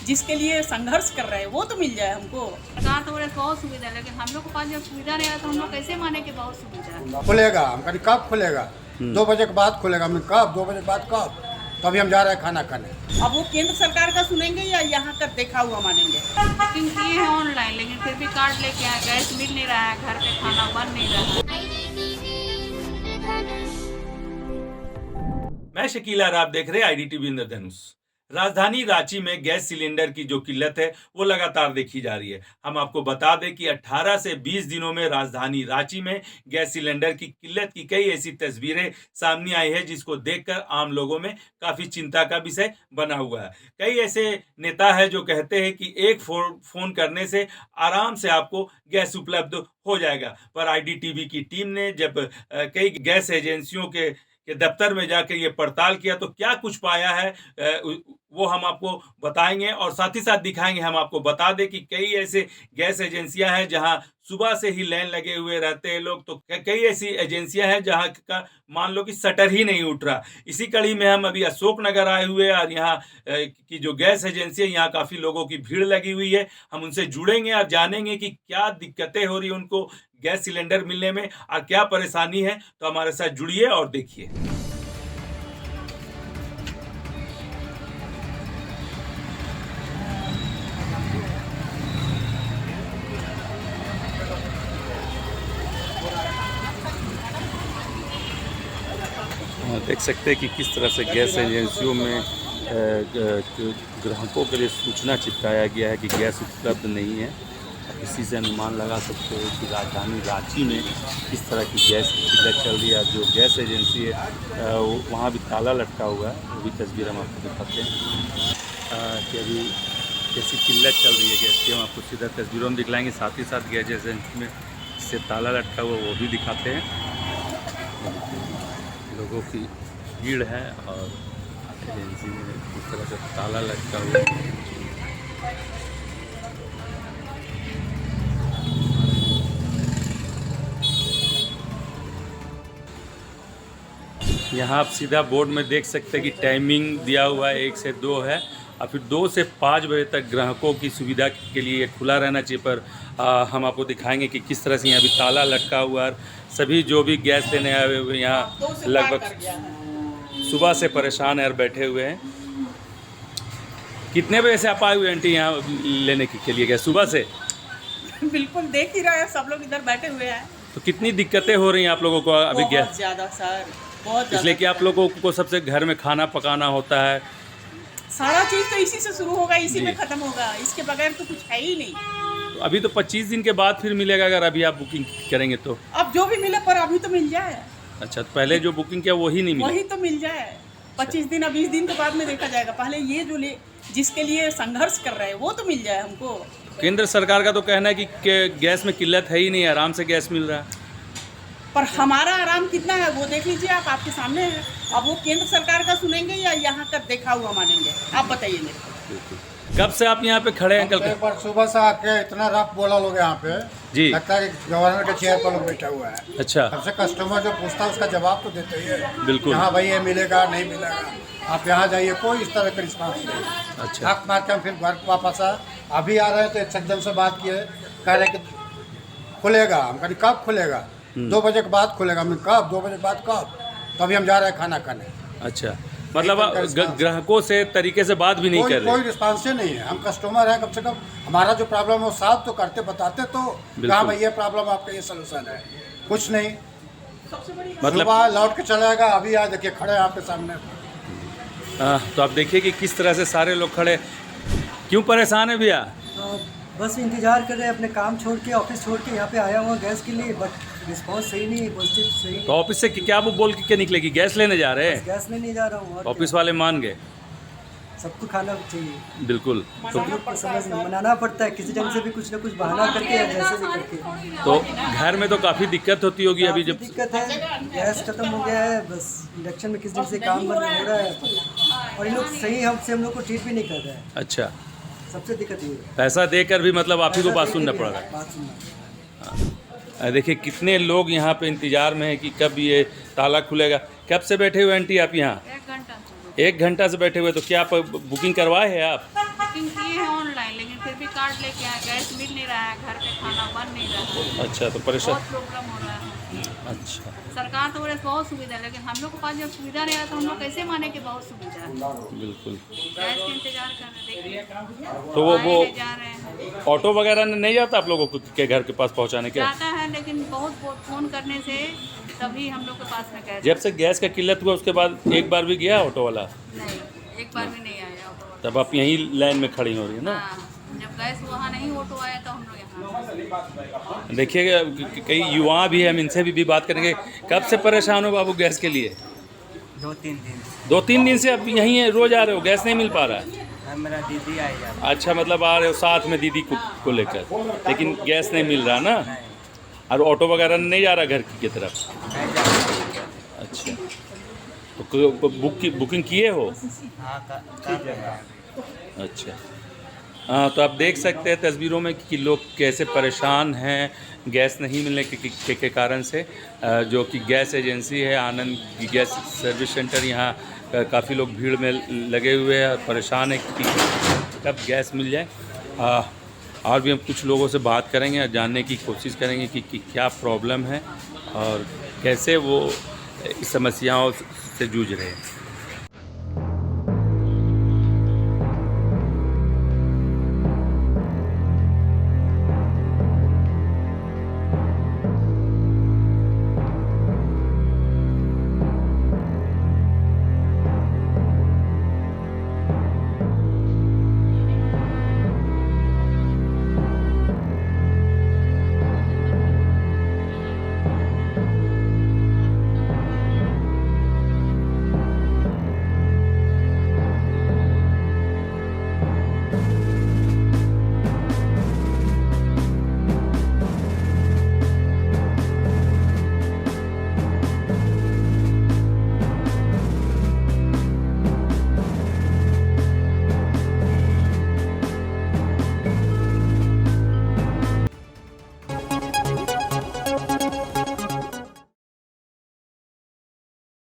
जिसके लिए संघर्ष कर रहे हैं वो तो मिल जाए हमको। सरकार तो बोले बहुत सुविधा है, लेकिन हम लोग के पास जब सुविधा नहीं है तो हम लोग कैसे माने कि बहुत सुविधा है। खुलेगा, हम कहीं कब खुलेगा? 2 बजे के बाद खुलेगा। हमने कब 2 बजे के बाद कब? तो अभी हम जा रहे हैं खाना खाने। अब वो केंद्र सरकार का सुनेंगे या यहाँ का देखा हुआ मानेंगे? बुकिंग किए हैं ऑनलाइन, लेकिन फिर भी कार्ड लेके आए, गैस मिल नहीं रहा है, घर पे खाना बन नहीं रहा है। मैं शकील और आप देख रहे हैं IDTV इंद्रधनुष। राजधानी रांची में गैस सिलेंडर की जो किल्लत है वो लगातार देखी जा रही है। हम आपको बता दें कि 18 से 20 दिनों में राजधानी रांची में गैस सिलेंडर की किल्लत की कई ऐसी तस्वीरें सामने आई है जिसको देखकर आम लोगों में काफी चिंता का विषय बना हुआ है। कई ऐसे नेता है जो कहते हैं कि एक फोन करने से आराम से आपको गैस उपलब्ध हो जाएगा, पर IDTV की टीम ने जब कई गैस एजेंसियों के दफ्तर में जाकर ये पड़ताल किया तो क्या कुछ पाया है वो हम आपको बताएंगे और साथ ही साथ दिखाएंगे। हम आपको बता दें कि कई ऐसे गैस एजेंसियां हैं जहां सुबह से ही लाइन लगे हुए रहते हैं लोग, तो कई ऐसी एजेंसियां हैं जहां का मान लो कि शटर ही नहीं उठ रहा। इसी कड़ी में हम अभी अशोक नगर आए हुए और यहाँ की जो गैस एजेंसी है यहाँ काफ़ी लोगों की भीड़ लगी हुई है। हम उनसे जुड़ेंगे और जानेंगे कि क्या दिक्कतें हो रही है उनको गैस सिलेंडर मिलने में और क्या परेशानी है। तो हमारे साथ जुड़िए और देखिए। देख सकते हैं कि किस तरह से गैस एजेंसियों में ग्राहकों के लिए सूचना चिपकाया गया है कि गैस उपलब्ध नहीं है। इसी से अनुमान लगा सकते हो कि राजधानी रांची में किस तरह की गैस की किल्लत चल रही है। जो गैस एजेंसी है वहाँ भी ताला लटका हुआ है, वो भी तस्वीर हम आपको दिखाते हैं कि अभी कैसी किल्लत चल रही है गैस की। हम आपको सीधा तस्वीरों में दिखलाएंगे, साथ ही साथ गैस एजेंसी में से ताला लटका हुआ वो भी दिखाते हैं। लोगों की भीड़ है और एजेंसी में इस तरह से ताला लटका हुआ है। यहाँ आप सीधा बोर्ड में देख सकते हैं कि टाइमिंग दिया हुआ है 1 से 2 है और फिर 2 से 5 बजे तक ग्राहकों की सुविधा के लिए खुला रहना चाहिए। पर हम आपको दिखाएंगे कि किस तरह से यहाँ भी ताला लटका हुआ है। सभी जो भी गैस लेने आए हुए यहाँ लगभग सुबह से परेशान है और बैठे हुए हैं। कितने बजे से आप आए हुए आंटी यहाँ लेने के लिए गैस? सुबह से बिल्कुल देख ही रहे हैं, सब लोग इधर बैठे हुए हैं। तो कितनी दिक्कतें हो रही हैं आप लोगों को अभी गैस? बहुत ज़्यादा सर, बहुत इसलिए कि आप लोगों को सबसे घर में खाना पकाना होता है, सारा चीज़ तो इसी से शुरू होगा, इसी में ख़त्म होगा, इसके बगैर तो कुछ है ही नहीं। तो अभी तो 25 दिन के बाद फिर मिलेगा अगर अभी आप बुकिंग करेंगे तो? अब जो भी मिले पर अभी तो मिल जाए। अच्छा, तो पहले जो बुकिंग किया वही नहीं मिला? वही तो मिल जाए। 25 दिन या 20 दिन के बाद में देखा जाएगा। पहले ये जो जिसके लिए संघर्ष कर रहे हैं वो तो मिल जाए हमको। केंद्र सरकार का तो कहना है कि गैस में किल्लत है ही नहीं, आराम से गैस मिल रहा है। पर हमारा आराम कितना है वो देख लीजिए, आप आपके सामने है। अब वो केंद्र सरकार का सुनेंगे या यहाँ का देखा हुआ मानेंगे? आप बताइए मेरे को। कब से आप यहाँ पे खड़े हैं अंकल? एक बार सुबह से आके इतना रफ बोला लोग यहाँ पे जी, लगता है कि गवर्नर के चेयर पर लोग बैठा हुआ है। अच्छा, सबसे कस्टमर जो पूछता है उसका जवाब तो देते ही है। बिल्कुल। हाँ भाई ये मिलेगा नहीं मिलेगा, आप यहाँ जाइए, कोई इस तरह का रिस्पॉन्स नहीं। अच्छा, हक मार के हम फिर घर वापस आ अभी आ रहे हैं तो एक सज्जन से बात किए, कह रहे कि खुलेगा। हम कहीं कब खुलेगा? 2 बजे के बाद खुलेगा। हमने कब 2 बजे के बाद कब? तो अभी हम जा रहे हैं खाना खाने। अच्छा, मतलब ग्राहकों से तरीके से बात भी नहीं कर रहे? कोई रिस्पॉन्स ही नहीं है। हम कस्टमर है, कम से कम हमारा जो प्रॉब्लम है वो साफ तो करते बताते तो हाँ भाई ये प्रॉब्लम आपका ये सोल्यूशन है। कुछ नहीं, मतलब सुबह लौट के चलेगा। अभी आज देखिए खड़े हैं आपके सामने। तो आप देखिए कि किस तरह से सारे लोग खड़े। क्यों परेशान है भैया? बस इंतजार कर रहे हैं, अपने काम छोड़ के ऑफिस छोड़ के यहाँ पे आया हुआ गैस के लिए, बट रिस्पांस सही नहीं है, पॉजिटिव सही। तो ऑफिस से क्या वो बोल के निकलेगी गैस लेने जा रहे हैं? गैस लेने जा रहा हूँ। ऑफिस वाले मान गए? सबको खाना चाहिए, बिल्कुल। तो मनाना पड़ता है किसी ढंग से भी, कुछ ना कुछ बहाना करके या जैसे भी करके। तो घर में तो काफ़ी दिक्कत होती होगी अभी जब? दिक्कत है, गैस खत्म हो गया है, बस इंडक्शन में किस ढंग से काम बंद हो रहा है और इन लोग सही हमसे हम लोग को ट्रीट भी नहीं कर रहा है। अच्छा, सबसे दिक्कत ये है। पैसा देकर भी मतलब आप ही को बात सुनना पड़ रहा है? बात सुनना। देखिए कितने लोग यहाँ पे इंतजार में हैं कि कब ये ताला खुलेगा। कब से बैठे हुए आंटी आप यहाँ? 1 घंटा। 1 घंटा से बैठे हुए। तो क्या आप बुकिंग करवाए हैं आप? बुकिंग किए हैं ऑनलाइन, लेकिन फिर भी कार्ड लेके आए, गैस मिल नहीं रहा है, घर पे खाना बन नहीं रहा है, अच्छा तो परेशान। बहुत प्रॉब्लम हो रहा है। अच्छा सरकार तो बोले बहुत सुविधा है, लेकिन हम लोग के पास जब सुविधा नहीं है तो हम लोग कैसे माने कि बहुत सुविधा है। बिल्कुल। गैस के इंतजार कर रहे, देखिए तो वो आए जा रहे हैं। ऑटो वगैरह नहीं जाता आप लोगों के घर के पास पहुंचाने के? जाता है, लेकिन बहुत फ़ोन करने से तभी हम लोग के पास में गैस। जब से गैस का किल्लत हुआ उसके बाद एक बार भी गया ऑटो वाला? नहीं, एक बार भी नहीं आया ऑटो वाला। तब आप यहीं लाइन में खड़ी हो रही है ना? हाँ, जब गैस वहाँ नहीं ऑटो आया तो हम लोग यहाँ। देखिए कई युवा भी है, हम इनसे भी बात करेंगे। कब से परेशान हो बाबू गैस के लिए? 2-3 दिन। 2-3 दिन से अब यहीं है, रोज आ रहे हो, गैस नहीं मिल पा रहा है? मेरा दीदी आई जाती। अच्छा, मतलब आ रहे हो साथ में दीदी को लेकर, लेकिन गैस नहीं मिल रहा ना? और ऑटो वगैरह नहीं जा रहा घर की तरफ? अच्छा, तो बुकिंग किए हो? हाँ, अच्छा हाँ, तो आप देख सकते हैं तस्वीरों में कि लोग कैसे परेशान हैं गैस नहीं मिलने के कारण से। जो कि गैस एजेंसी है आनंद गैस सर्विस सेंटर, यहाँ काफ़ी लोग भीड़ में लगे हुए हैं और परेशान है कि कब गैस मिल जाए। और भी हम कुछ लोगों से बात करेंगे और जानने की कोशिश करेंगे कि क्या प्रॉब्लम है और कैसे वो इस समस्याओं से जूझ रहे हैं।